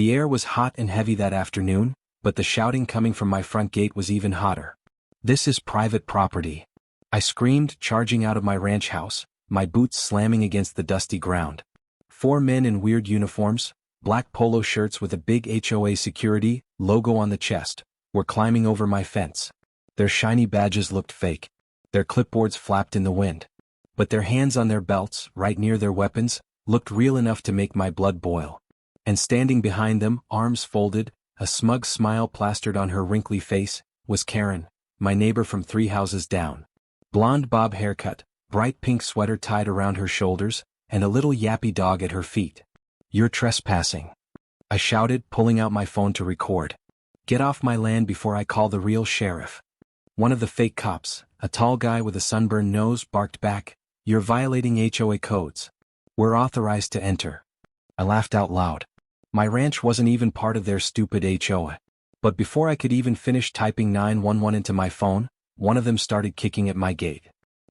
The air was hot and heavy that afternoon, but the shouting coming from my front gate was even hotter. "This is private property," I screamed, charging out of my ranch house, my boots slamming against the dusty ground. 4 men in weird uniforms, black polo shirts with a big HOA security logo on the chest, were climbing over my fence. Their shiny badges looked fake. Their clipboards flapped in the wind. But their hands on their belts, right near their weapons, looked real enough to make my blood boil. And standing behind them, arms folded, a smug smile plastered on her wrinkly face, was Karen, my neighbor from 3 houses down. Blonde bob haircut, bright pink sweater tied around her shoulders, and a little yappy dog at her feet. "You're trespassing," I shouted, pulling out my phone to record. "Get off my land before I call the real sheriff." One of the fake cops, a tall guy with a sunburned nose, barked back, "You're violating HOA codes. We're authorized to enter." I laughed out loud. My ranch wasn't even part of their stupid HOA. But before I could even finish typing 911 into my phone, one of them started kicking at my gate.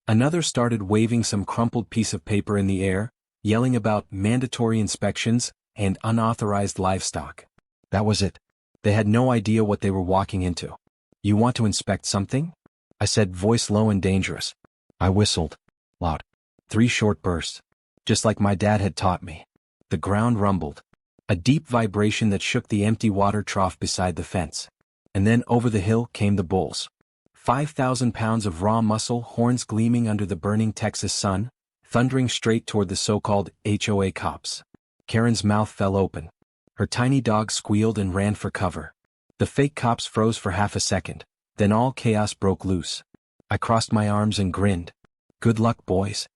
Another started waving some crumpled piece of paper in the air, yelling about mandatory inspections and unauthorized livestock. That was it. They had no idea what they were walking into. "You want to inspect something?" I said, voice low and dangerous. I whistled. Loud. 3 short bursts. Just like my dad had taught me. The ground rumbled. A deep vibration that shook the empty water trough beside the fence. And then over the hill came the bulls. 5,000 pounds of raw muscle, horns gleaming under the burning Texas sun, thundering straight toward the so-called HOA cops. Karen's mouth fell open. Her tiny dog squealed and ran for cover. The fake cops froze for half a second, then all chaos broke loose. I crossed my arms and grinned. Good luck, boys.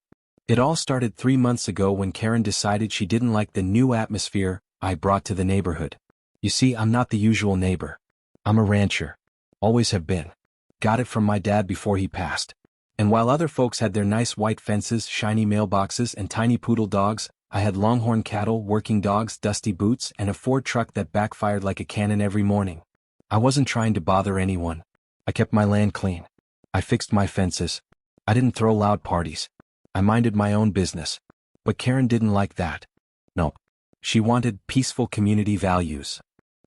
It all started 3 months ago when Karen decided she didn't like the new atmosphere I brought to the neighborhood. You see, I'm not the usual neighbor. I'm a rancher. Always have been. Got it from my dad before he passed. And while other folks had their nice white fences, shiny mailboxes, and tiny poodle dogs, I had longhorn cattle, working dogs, dusty boots, and a Ford truck that backfired like a cannon every morning. I wasn't trying to bother anyone. I kept my land clean. I fixed my fences. I didn't throw loud parties. I minded my own business. But Karen didn't like that. No. She wanted peaceful community values.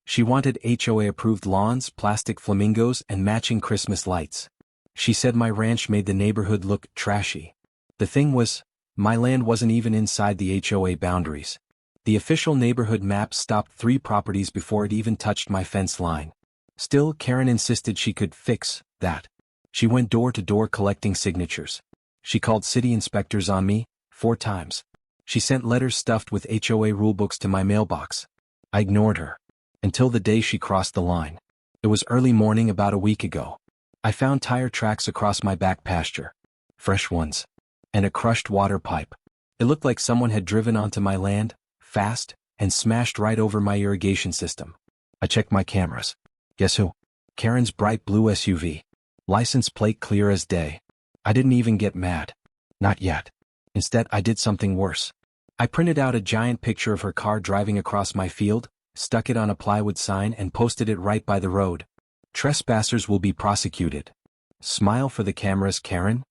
She wanted HOA-approved lawns, plastic flamingos, and matching Christmas lights. She said my ranch made the neighborhood look trashy. The thing was, my land wasn't even inside the HOA boundaries. The official neighborhood map stopped 3 properties before it even touched my fence line. Still, Karen insisted she could fix that. She went door to door collecting signatures. She called city inspectors on me, 4 times. She sent letters stuffed with HOA rulebooks to my mailbox. I ignored her. Until the day she crossed the line. It was early morning about a week ago. I found tire tracks across my back pasture. Fresh ones. And a crushed water pipe. It looked like someone had driven onto my land, fast, and smashed right over my irrigation system. I checked my cameras. Guess who? Karen's bright blue SUV. License plate clear as day. I didn't even get mad. Not yet. Instead, I did something worse. I printed out a giant picture of her car driving across my field, stuck it on a plywood sign, and posted it right by the road. Trespassers will be prosecuted. Smile for the cameras, Karen.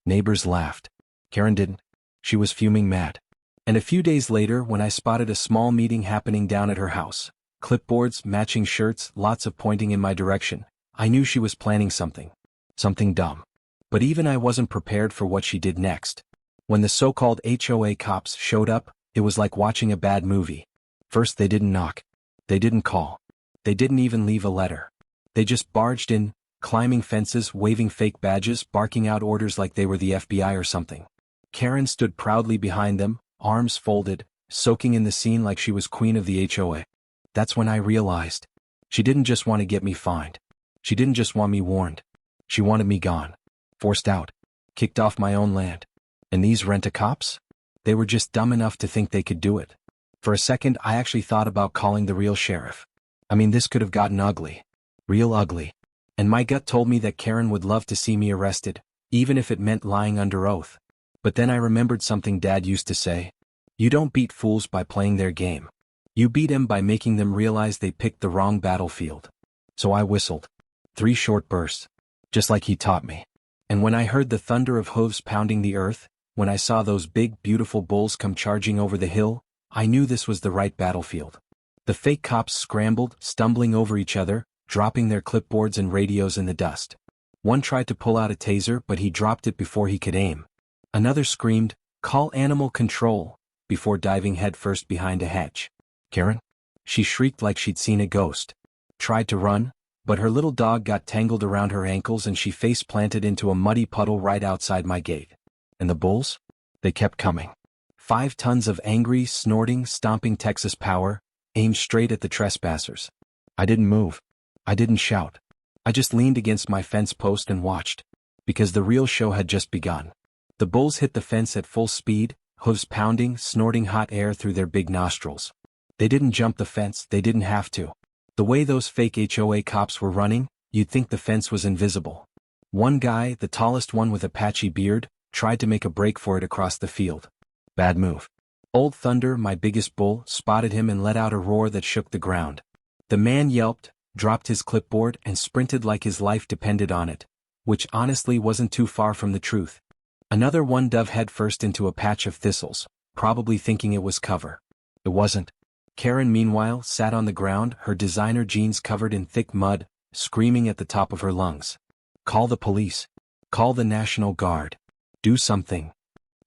Neighbors laughed. Karen didn't. She was fuming mad. And a few days later, when I spotted a small meeting happening down at her house, clipboards, matching shirts, lots of pointing in my direction, I knew she was planning something. Something dumb. But even I wasn't prepared for what she did next. When the so-called HOA cops showed up, it was like watching a bad movie. First, they didn't knock. They didn't call. They didn't even leave a letter. They just barged in, climbing fences, waving fake badges, barking out orders like they were the FBI or something. Karen stood proudly behind them, arms folded, soaking in the scene like she was queen of the HOA. That's when I realized. She didn't just want to get me fined. She didn't just want me warned. She wanted me gone. Forced out. Kicked off my own land. And these rent-a-cops? They were just dumb enough to think they could do it. For a second, I actually thought about calling the real sheriff. I mean, this could have gotten ugly. Real ugly. And my gut told me that Karen would love to see me arrested, even if it meant lying under oath. But then I remembered something Dad used to say. You don't beat fools by playing their game. You beat them by making them realize they picked the wrong battlefield. So I whistled. 3 short bursts. Just like he taught me. And when I heard the thunder of hooves pounding the earth, when I saw those big, beautiful bulls come charging over the hill, I knew this was the right battlefield. The fake cops scrambled, stumbling over each other, dropping their clipboards and radios in the dust. One tried to pull out a taser, but he dropped it before he could aim. Another screamed, "Call animal control," before diving headfirst behind a hedge. "Karen?" She shrieked like she'd seen a ghost. Tried to run, but her little dog got tangled around her ankles and she face-planted into a muddy puddle right outside my gate. And the bulls? They kept coming. 5 tons of angry, snorting, stomping Texas power, aimed straight at the trespassers. I didn't move. I didn't shout. I just leaned against my fence post and watched. Because the real show had just begun. The bulls hit the fence at full speed, hooves pounding, snorting hot air through their big nostrils. They didn't jump the fence, they didn't have to. The way those fake HOA cops were running, you'd think the fence was invisible. One guy, the tallest one with a patchy beard, tried to make a break for it across the field. Bad move. Old Thunder, my biggest bull, spotted him and let out a roar that shook the ground. The man yelped, dropped his clipboard and sprinted like his life depended on it, which honestly wasn't too far from the truth. Another one dove headfirst into a patch of thistles, probably thinking it was cover. It wasn't. Karen, meanwhile, sat on the ground, her designer jeans covered in thick mud, screaming at the top of her lungs. Call the police. Call the National Guard. Do something.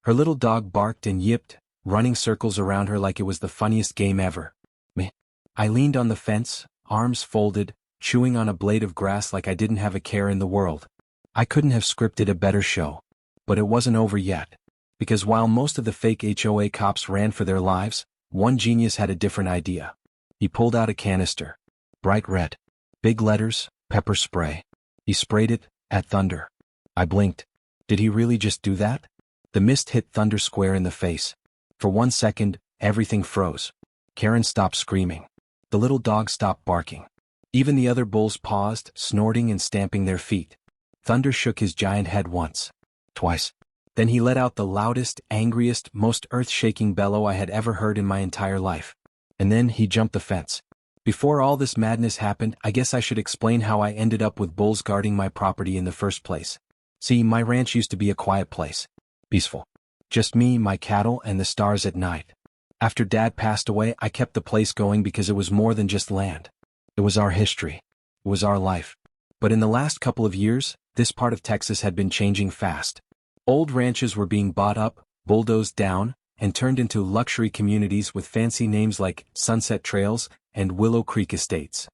Her little dog barked and yipped, running circles around her like it was the funniest game ever. Meh. I leaned on the fence, arms folded, chewing on a blade of grass like I didn't have a care in the world. I couldn't have scripted a better show. But it wasn't over yet. Because while most of the fake HOA cops ran for their lives, one genius had a different idea. He pulled out a canister. Bright red. Big letters, pepper spray. He sprayed it, at Thunder. I blinked. Did he really just do that? The mist hit Thunder square in the face. For 1 second, everything froze. Karen stopped screaming. The little dog stopped barking. Even the other bulls paused, snorting and stamping their feet. Thunder shook his giant head once. Twice. Then he let out the loudest, angriest, most earth-shaking bellow I had ever heard in my entire life. And then he jumped the fence. Before all this madness happened, I guess I should explain how I ended up with bulls guarding my property in the first place. See, my ranch used to be a quiet place. Peaceful. Just me, my cattle, and the stars at night. After Dad passed away, I kept the place going because it was more than just land. It was our history. It was our life. But in the last couple of years, this part of Texas had been changing fast. Old ranches were being bought up, bulldozed down, and turned into luxury communities with fancy names like Sunset Trails and Willow Creek Estates.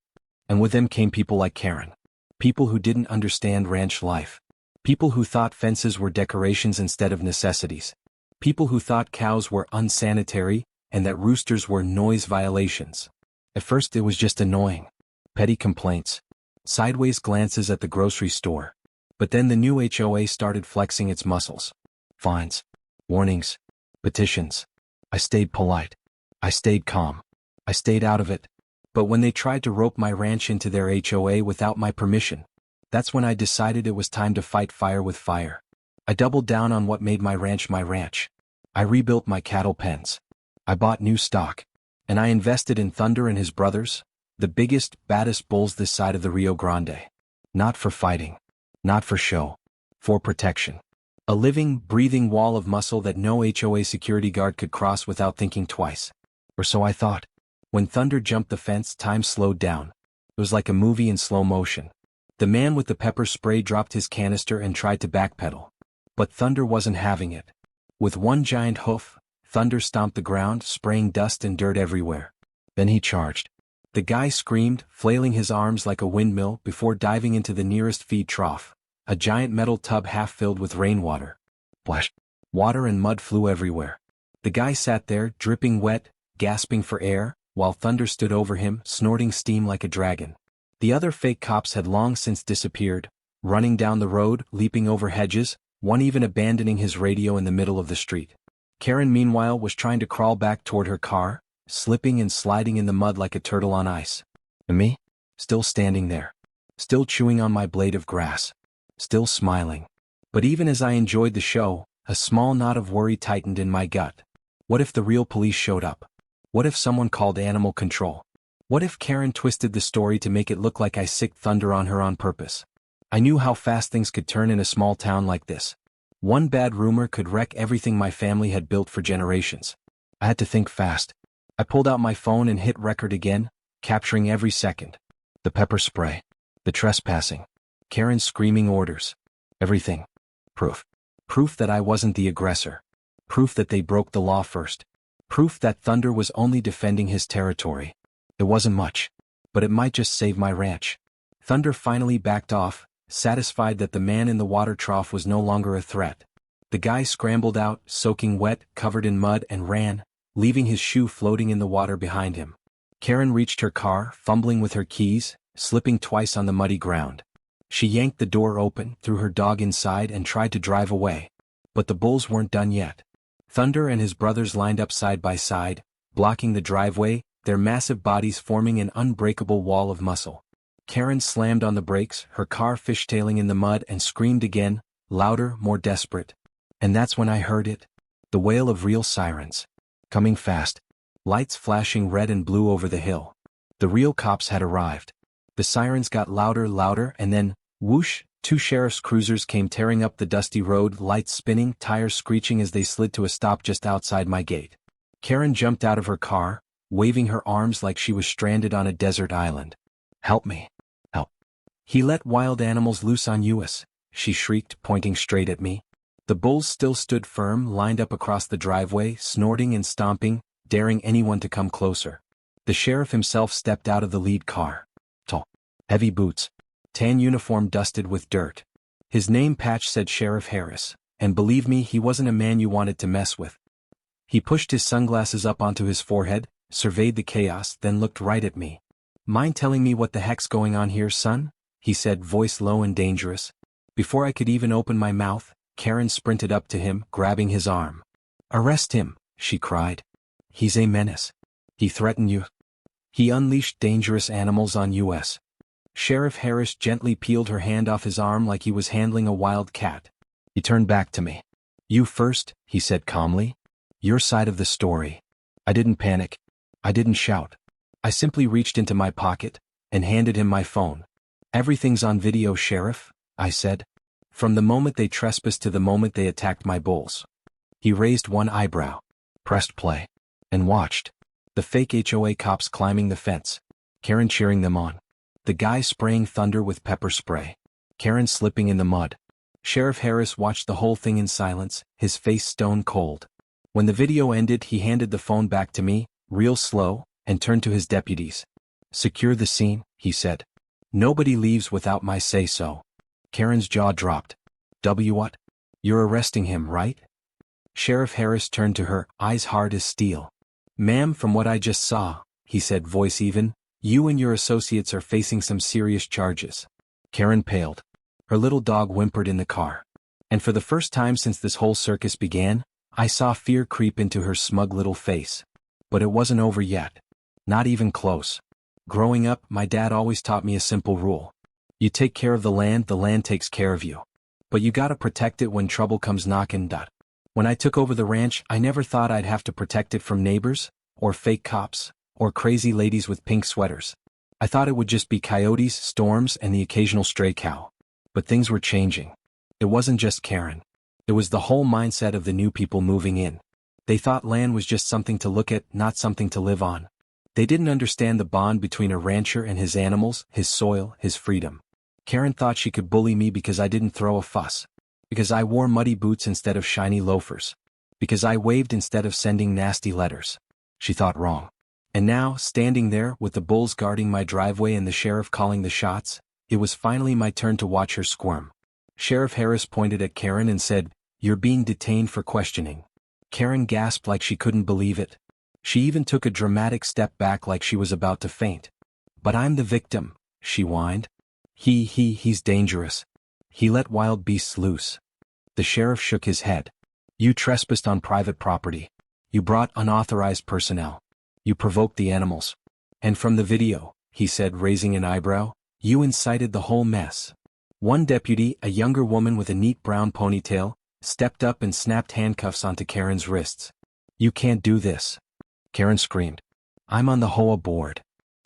And with them came people like Karen. People who didn't understand ranch life. People who thought fences were decorations instead of necessities. People who thought cows were unsanitary and that roosters were noise violations. At first it was just annoying. Petty complaints. Sideways glances at the grocery store. But then the new HOA started flexing its muscles. Fines. Warnings. Petitions. I stayed polite. I stayed calm. I stayed out of it. But when they tried to rope my ranch into their HOA without my permission, that's when I decided it was time to fight fire with fire. I doubled down on what made my ranch my ranch. I rebuilt my cattle pens. I bought new stock. And I invested in Thunder and his brothers, the biggest, baddest bulls this side of the Rio Grande. Not for fighting. Not for show. For protection. A living, breathing wall of muscle that no HOA security guard could cross without thinking twice. Or so I thought. When Thunder jumped the fence, time slowed down. It was like a movie in slow motion. The man with the pepper spray dropped his canister and tried to backpedal. But Thunder wasn't having it. With one giant hoof, Thunder stomped the ground, spraying dust and dirt everywhere. Then he charged. The guy screamed, flailing his arms like a windmill before diving into the nearest feed trough, a giant metal tub half filled with rainwater. Splash! Water and mud flew everywhere. The guy sat there, dripping wet, gasping for air, while Thunder stood over him, snorting steam like a dragon. The other fake cops had long since disappeared, running down the road, leaping over hedges, one even abandoning his radio in the middle of the street. Karen, meanwhile, was trying to crawl back toward her car, slipping and sliding in the mud like a turtle on ice. And me? Still standing there. Still chewing on my blade of grass. Still smiling. But even as I enjoyed the show, a small knot of worry tightened in my gut. What if the real police showed up? What if someone called animal control? What if Karen twisted the story to make it look like I sicked Thunder on her on purpose? I knew how fast things could turn in a small town like this. One bad rumor could wreck everything my family had built for generations. I had to think fast. I pulled out my phone and hit record again, capturing every second. The pepper spray. The trespassing. Karen screaming orders. Everything. Proof. Proof that I wasn't the aggressor. Proof that they broke the law first. Proof that Thunder was only defending his territory. It wasn't much, but it might just save my ranch. Thunder finally backed off, satisfied that the man in the water trough was no longer a threat. The guy scrambled out, soaking wet, covered in mud, and ran, leaving his shoe floating in the water behind him. Karen reached her car, fumbling with her keys, slipping twice on the muddy ground. She yanked the door open, threw her dog inside, and tried to drive away. But the bulls weren't done yet. Thunder and his brothers lined up side by side, blocking the driveway, their massive bodies forming an unbreakable wall of muscle. Karen slammed on the brakes, her car fishtailing in the mud, and screamed again, louder, more desperate. And that's when I heard it. The wail of real sirens. Coming fast. Lights flashing red and blue over the hill. The real cops had arrived. The sirens got louder, and then, whoosh, 2 sheriff's cruisers came tearing up the dusty road, lights spinning, tires screeching as they slid to a stop just outside my gate. Karen jumped out of her car, waving her arms like she was stranded on a desert island. Help me. Help. He let wild animals loose on us, she shrieked, pointing straight at me. The bulls still stood firm, lined up across the driveway, snorting and stomping, daring anyone to come closer. The sheriff himself stepped out of the lead car. Tall. Heavy boots. Tan uniform dusted with dirt. His name patch said Sheriff Harris, and believe me, he wasn't a man you wanted to mess with. He pushed his sunglasses up onto his forehead, surveyed the chaos, then looked right at me. Mind telling me what the heck's going on here, son? He said, voice low and dangerous. Before I could even open my mouth, Karen sprinted up to him, grabbing his arm. Arrest him, she cried. He's a menace. He threatened you. He unleashed dangerous animals on us. Sheriff Harris gently peeled her hand off his arm like he was handling a wild cat. He turned back to me. You first, he said calmly. Your side of the story. I didn't panic. I didn't shout. I simply reached into my pocket and handed him my phone. Everything's on video, Sheriff, I said. From the moment they trespassed to the moment they attacked my bulls. He raised one eyebrow, pressed play, and watched. The fake HOA cops climbing the fence. Karen cheering them on. The guy spraying Thunder with pepper spray. Karen slipping in the mud. Sheriff Harris watched the whole thing in silence, his face stone cold. When the video ended, he handed the phone back to me, real slow, and turned to his deputies. Secure the scene, he said. Nobody leaves without my say-so. Karen's jaw dropped. What? You're arresting him, right? Sheriff Harris turned to her, eyes hard as steel. Ma'am, from what I just saw, he said, voice even, you and your associates are facing some serious charges. Karen paled. Her little dog whimpered in the car. And for the first time since this whole circus began, I saw fear creep into her smug little face. But it wasn't over yet. Not even close. Growing up, my dad always taught me a simple rule. You take care of the land takes care of you. But you gotta protect it when trouble comes knocking. When I took over the ranch, I never thought I'd have to protect it from neighbors, or fake cops, or crazy ladies with pink sweaters. I thought it would just be coyotes, storms, and the occasional stray cow. But things were changing. It wasn't just Karen. It was the whole mindset of the new people moving in. They thought land was just something to look at, not something to live on. They didn't understand the bond between a rancher and his animals, his soil, his freedom. Karen thought she could bully me because I didn't throw a fuss. Because I wore muddy boots instead of shiny loafers. Because I waved instead of sending nasty letters. She thought wrong. And now, standing there, with the bulls guarding my driveway and the sheriff calling the shots, it was finally my turn to watch her squirm. Sheriff Harris pointed at Karen and said, "You're being detained for questioning." Karen gasped like she couldn't believe it. She even took a dramatic step back like she was about to faint. "But I'm the victim," she whined. He's dangerous. He let wild beasts loose." The sheriff shook his head. "You trespassed on private property. You brought unauthorized personnel. You provoked the animals. And from the video," he said, raising an eyebrow, "you incited the whole mess." One deputy, a younger woman with a neat brown ponytail, stepped up and snapped handcuffs onto Karen's wrists. "You can't do this." Karen screamed. "I'm on the HOA board."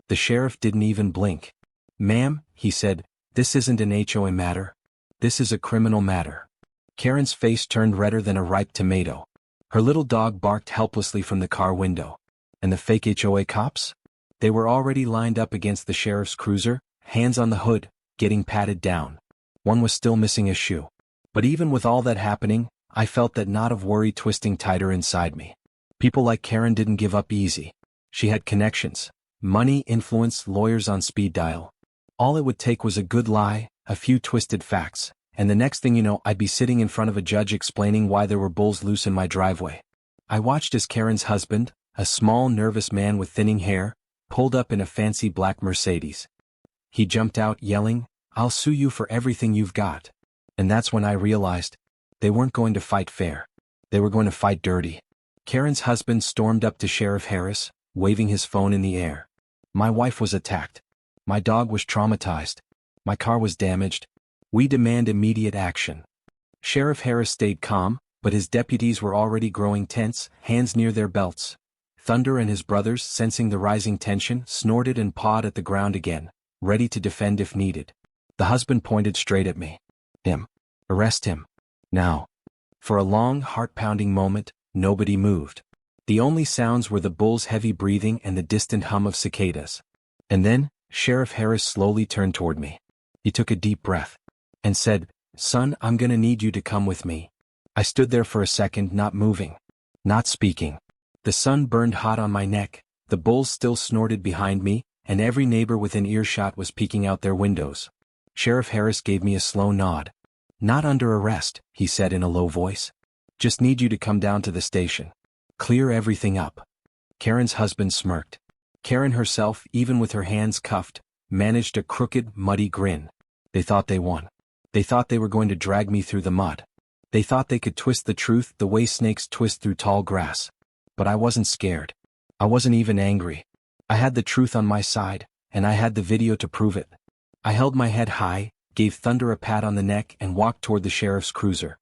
The sheriff didn't even blink. "Ma'am," he said, "this isn't an HOA matter. This is a criminal matter." Karen's face turned redder than a ripe tomato. Her little dog barked helplessly from the car window. And the fake HOA cops? They were already lined up against the sheriff's cruiser, hands on the hood, getting patted down. One was still missing a shoe. But even with all that happening, I felt that knot of worry twisting tighter inside me. People like Karen didn't give up easy. She had connections, money, influence, lawyers on speed dial. All it would take was a good lie, a few twisted facts, and the next thing you know, I'd be sitting in front of a judge explaining why there were bulls loose in my driveway. I watched as Karen's husband, a small, nervous man with thinning hair, pulled up in a fancy black Mercedes. He jumped out yelling, "I'll sue you for everything you've got." And that's when I realized, they weren't going to fight fair. They were going to fight dirty. Karen's husband stormed up to Sheriff Harris, waving his phone in the air. My wife was attacked. My dog was traumatized. My car was damaged. We demand immediate action. Sheriff Harris stayed calm, but his deputies were already growing tense, hands near their belts. Thunder and his brothers, sensing the rising tension, snorted and pawed at the ground again, ready to defend if needed. The husband pointed straight at me. "Him. Arrest him. Now." For a long, heart-pounding moment, nobody moved. The only sounds were the bull's heavy breathing and the distant hum of cicadas. And then, Sheriff Harris slowly turned toward me. He took a deep breath and said, "Son, I'm gonna need you to come with me." I stood there for a second, not moving, not speaking. The sun burned hot on my neck, the bulls still snorted behind me, and every neighbor within earshot was peeking out their windows. Sheriff Harris gave me a slow nod. "Not under arrest," he said in a low voice. "Just need you to come down to the station. Clear everything up." Karen's husband smirked. Karen herself, even with her hands cuffed, managed a crooked, muddy grin. They thought they won. They thought they were going to drag me through the mud. They thought they could twist the truth the way snakes twist through tall grass. But I wasn't scared. I wasn't even angry. I had the truth on my side, and I had the video to prove it. I held my head high, gave Thunder a pat on the neck and walked toward the sheriff's cruiser.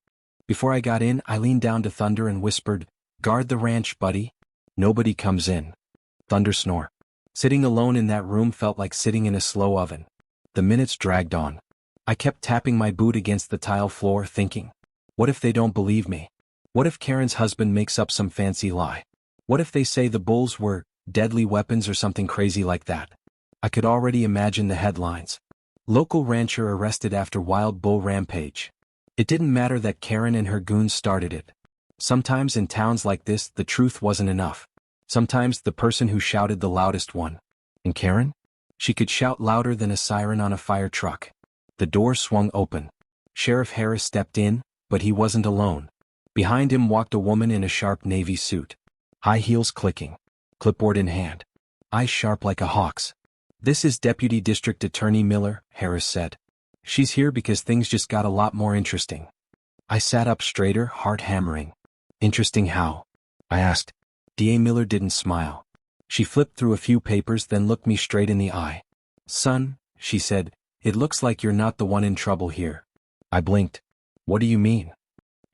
Before I got in, I leaned down to Thunder and whispered, "Guard the ranch, buddy. Nobody comes in." Thunder snore. Sitting alone in that room felt like sitting in a slow oven. The minutes dragged on. I kept tapping my boot against the tile floor, thinking, what if they don't believe me? What if Karen's husband makes up some fancy lie? What if they say the bulls were deadly weapons or something crazy like that? I could already imagine the headlines. Local rancher arrested after wild bull rampage. It didn't matter that Karen and her goons started it. Sometimes in towns like this, the truth wasn't enough. Sometimes the person who shouted the loudest won. And Karen? She could shout louder than a siren on a fire truck. The door swung open. Sheriff Harris stepped in, but he wasn't alone. Behind him walked a woman in a sharp navy suit. High heels clicking. Clipboard in hand. Eyes sharp like a hawk's. "This is Deputy District Attorney Miller," Harris said. "She's here because things just got a lot more interesting." I sat up straighter, heart hammering. "Interesting how?" I asked. DA Miller didn't smile. She flipped through a few papers, then looked me straight in the eye. "Son," she said, "it looks like you're not the one in trouble here." I blinked. "What do you mean?"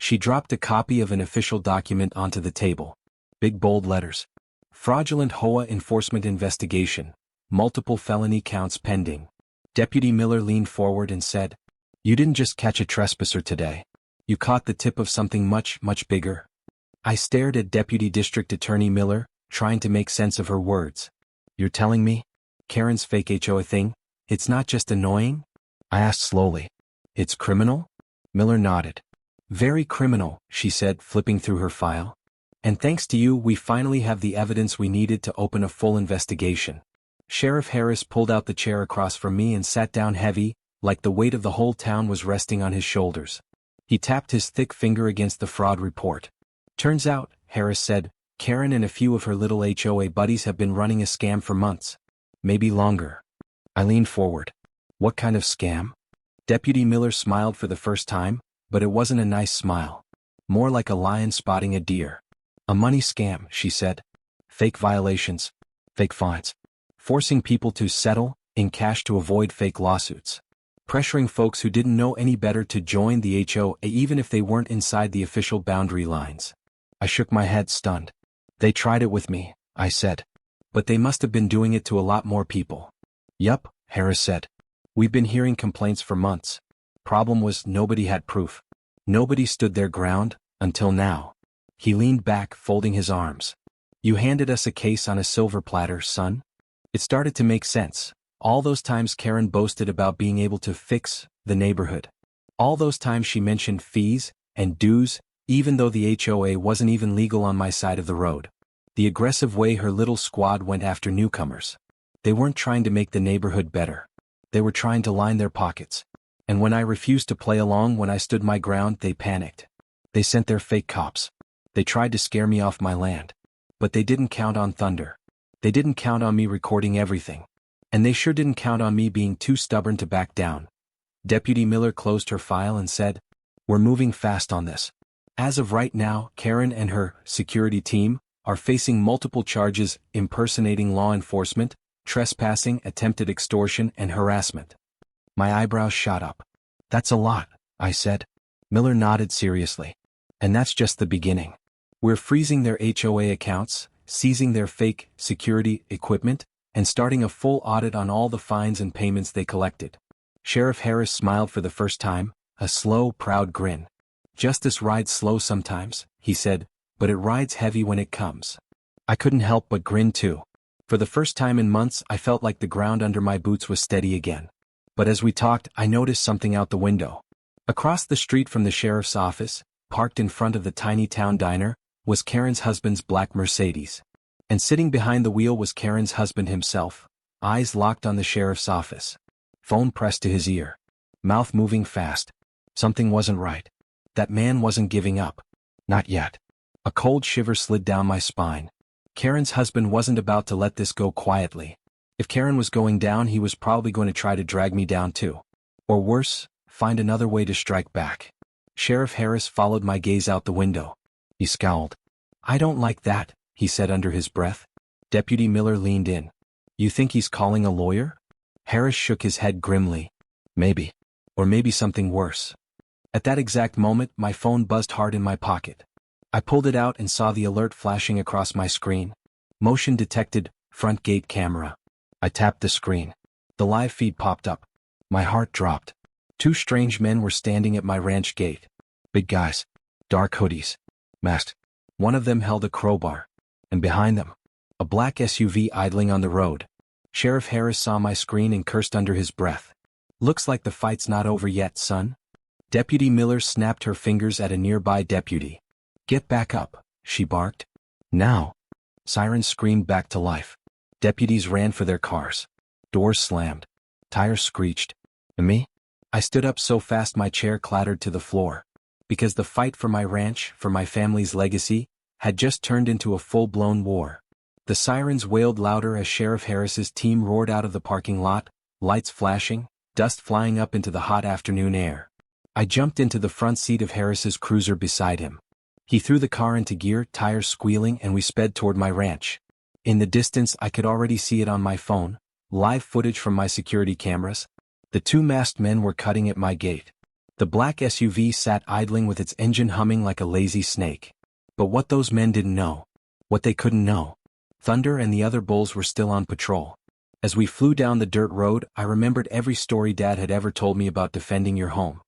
She dropped a copy of an official document onto the table. Big bold letters. "Fraudulent HOA enforcement investigation. Multiple felony counts pending." Deputy Miller leaned forward and said, "You didn't just catch a trespasser today. You caught the tip of something much, much bigger." I stared at Deputy District Attorney Miller, trying to make sense of her words. "You're telling me Karen's fake HOA thing, it's not just annoying?" I asked slowly. "It's criminal?" Miller nodded. "Very criminal," she said, flipping through her file. "And thanks to you, we finally have the evidence we needed to open a full investigation." Sheriff Harris pulled out the chair across from me and sat down heavy, like the weight of the whole town was resting on his shoulders. He tapped his thick finger against the fraud report. "Turns out," Harris said, "Karen and a few of her little HOA buddies have been running a scam for months. Maybe longer." I leaned forward. "What kind of scam?" Deputy Miller smiled for the first time, but it wasn't a nice smile. More like a lion spotting a deer. "A money scam," she said. "Fake violations. Fake fines. Forcing people to settle in cash to avoid fake lawsuits. Pressuring folks who didn't know any better to join the HOA even if they weren't inside the official boundary lines." I shook my head, stunned. "They tried it with me," I said. "But they must have been doing it to a lot more people." "Yup," Harris said. "We've been hearing complaints for months. Problem was nobody had proof. Nobody stood their ground, until now." He leaned back, folding his arms. You handed us a case on a silver platter, son? It started to make sense. All those times Karen boasted about being able to fix the neighborhood. All those times she mentioned fees and dues, even though the HOA wasn't even legal on my side of the road. The aggressive way her little squad went after newcomers. They weren't trying to make the neighborhood better. They were trying to line their pockets. And when I refused to play along, when I stood my ground, they panicked. They sent their fake cops. They tried to scare me off my land. But they didn't count on thunder. They didn't count on me recording everything. And they sure didn't count on me being too stubborn to back down. Deputy Miller closed her file and said, "We're moving fast on this." As of right now, Karen and her security team are facing multiple charges: impersonating law enforcement, trespassing, attempted extortion, and harassment. My eyebrows shot up. "That's a lot," I said. Miller nodded seriously. "And that's just the beginning. We're freezing their HOA accounts, seizing their fake security equipment, and starting a full audit on all the fines and payments they collected." Sheriff Harris smiled for the first time, a slow, proud grin. "Justice rides slow sometimes," he said, "but it rides heavy when it comes." I couldn't help but grin too. For the first time in months, I felt like the ground under my boots was steady again. But as we talked, I noticed something out the window. Across the street from the sheriff's office, parked in front of the tiny town diner, was Karen's husband's black Mercedes. And sitting behind the wheel was Karen's husband himself, eyes locked on the sheriff's office. Phone pressed to his ear. Mouth moving fast. Something wasn't right. That man wasn't giving up. Not yet. A cold shiver slid down my spine. Karen's husband wasn't about to let this go quietly. If Karen was going down, he was probably going to try to drag me down too. Or worse, find another way to strike back. Sheriff Harris followed my gaze out the window. He scowled. "I don't like that," he said under his breath. Deputy Miller leaned in. "You think he's calling a lawyer?" Harris shook his head grimly. "Maybe. Or maybe something worse." At that exact moment, my phone buzzed hard in my pocket. I pulled it out and saw the alert flashing across my screen. Motion detected, front gate camera. I tapped the screen. The live feed popped up. My heart dropped. Two strange men were standing at my ranch gate. Big guys. Dark hoodies. Masked. One of them held a crowbar. And behind them, a black SUV idling on the road. Sheriff Harris saw my screen and cursed under his breath. "Looks like the fight's not over yet, son." Deputy Miller snapped her fingers at a nearby deputy. "Get back up," she barked. "Now." Sirens screamed back to life. Deputies ran for their cars. Doors slammed. Tires screeched. And me? I stood up so fast my chair clattered to the floor. Because the fight for my ranch, for my family's legacy, had just turned into a full-blown war. The sirens wailed louder as Sheriff Harris's team roared out of the parking lot, lights flashing, dust flying up into the hot afternoon air. I jumped into the front seat of Harris's cruiser beside him. He threw the car into gear, tires squealing, and we sped toward my ranch. In the distance, I could already see it on my phone, live footage from my security cameras. The two masked men were cutting at my gate. The black SUV sat idling with its engine humming like a lazy snake. But what those men didn't know, what they couldn't know, Thunder and the other bulls were still on patrol. As we flew down the dirt road, I remembered every story Dad had ever told me about defending your home.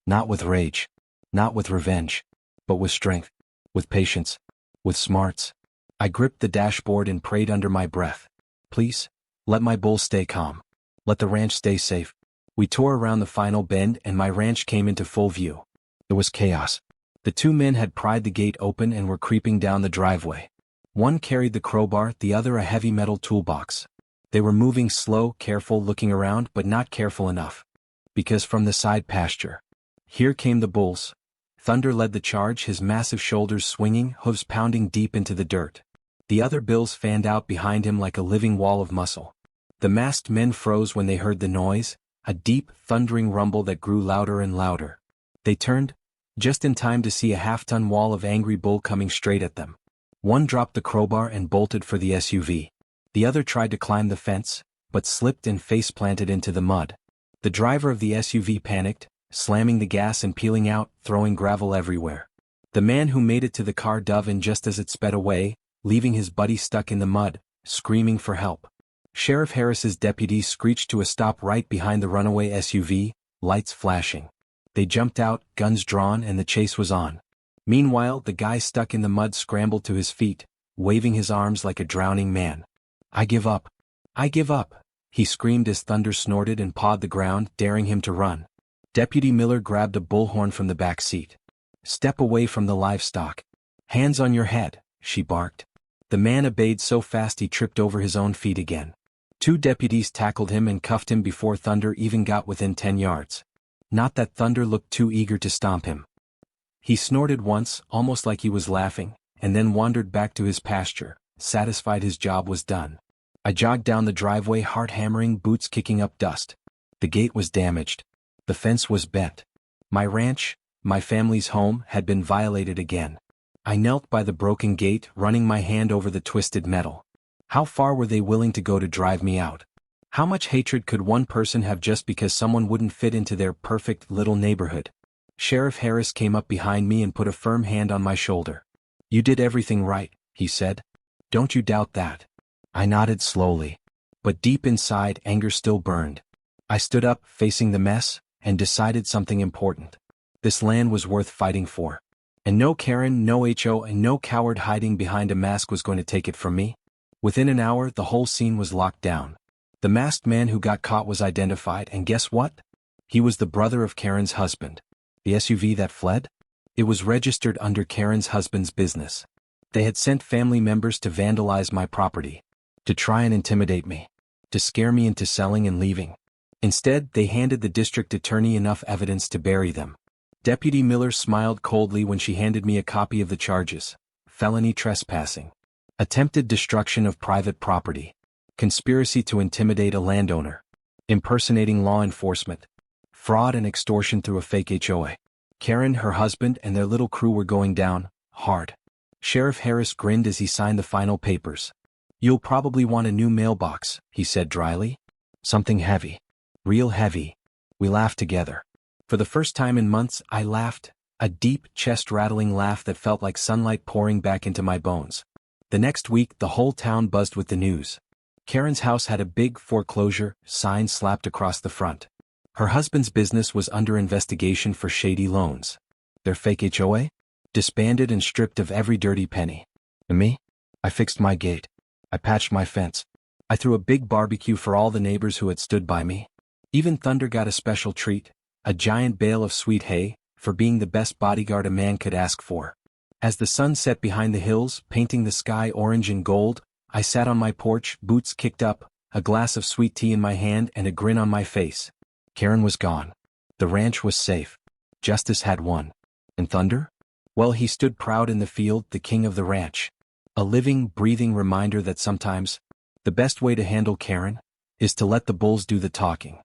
Not with rage, not with revenge, but with strength, with patience, with smarts. I gripped the dashboard and prayed under my breath. "Please, let my bulls stay calm. Let the ranch stay safe." We tore around the final bend and my ranch came into full view. It was chaos. The two men had pried the gate open and were creeping down the driveway. One carried the crowbar, the other a heavy metal toolbox. They were moving slow, careful, looking around, but not careful enough. Because from the side pasture, here came the bulls. Thunder led the charge, his massive shoulders swinging, hooves pounding deep into the dirt. The other bulls fanned out behind him like a living wall of muscle. The masked men froze when they heard the noise, a deep, thundering rumble that grew louder and louder. They turned, just in time to see a half-ton wall of angry bull coming straight at them. One dropped the crowbar and bolted for the SUV. The other tried to climb the fence, but slipped and face-planted into the mud. The driver of the SUV panicked, slamming the gas and peeling out, throwing gravel everywhere. The man who made it to the car dove in just as it sped away, leaving his buddy stuck in the mud, screaming for help. Sheriff Harris's deputies screeched to a stop right behind the runaway SUV, lights flashing. They jumped out, guns drawn, and the chase was on. Meanwhile, the guy stuck in the mud scrambled to his feet, waving his arms like a drowning man. "I give up. I give up," he screamed as Thunder snorted and pawed the ground, daring him to run. Deputy Miller grabbed a bullhorn from the back seat. "Step away from the livestock. Hands on your head," she barked. The man obeyed so fast he tripped over his own feet again. 2 deputies tackled him and cuffed him before Thunder even got within 10 yards. Not that Thunder looked too eager to stomp him. He snorted once, almost like he was laughing, and then wandered back to his pasture, satisfied his job was done. I jogged down the driveway, heart hammering, boots kicking up dust. The gate was damaged. The fence was bent. My ranch, my family's home, had been violated again. I knelt by the broken gate, running my hand over the twisted metal. How far were they willing to go to drive me out? How much hatred could one person have just because someone wouldn't fit into their perfect little neighborhood? Sheriff Harris came up behind me and put a firm hand on my shoulder. "You did everything right," he said. "Don't you doubt that." I nodded slowly. But deep inside, anger still burned. I stood up, facing the mess, and decided something important. This land was worth fighting for. And no Karen, no HOA, and no coward hiding behind a mask was going to take it from me. Within an hour, the whole scene was locked down. The masked man who got caught was identified, and guess what? He was the brother of Karen's husband. The SUV that fled? It was registered under Karen's husband's business. They had sent family members to vandalize my property, to try and intimidate me, to scare me into selling and leaving. Instead, they handed the district attorney enough evidence to bury them. Deputy Miller smiled coldly when she handed me a copy of the charges: felony trespassing, attempted destruction of private property, conspiracy to intimidate a landowner, impersonating law enforcement, fraud and extortion through a fake HOA. Karen, her husband, and their little crew were going down hard. Sheriff Harris grinned as he signed the final papers. "You'll probably want a new mailbox," he said dryly. "Something heavy. Real heavy." We laughed together. For the first time in months, I laughed, a deep, chest-rattling laugh that felt like sunlight pouring back into my bones. The next week, the whole town buzzed with the news. Karen's house had a big foreclosure sign slapped across the front. Her husband's business was under investigation for shady loans. Their fake HOA? Disbanded and stripped of every dirty penny. And me? I fixed my gate. I patched my fence. I threw a big barbecue for all the neighbors who had stood by me. Even Thunder got a special treat, a giant bale of sweet hay, for being the best bodyguard a man could ask for. As the sun set behind the hills, painting the sky orange and gold, I sat on my porch, boots kicked up, a glass of sweet tea in my hand and a grin on my face. Karen was gone. The ranch was safe. Justice had won. And Thunder? Well, he stood proud in the field, the king of the ranch. A living, breathing reminder that sometimes, the best way to handle Karen is to let the bulls do the talking.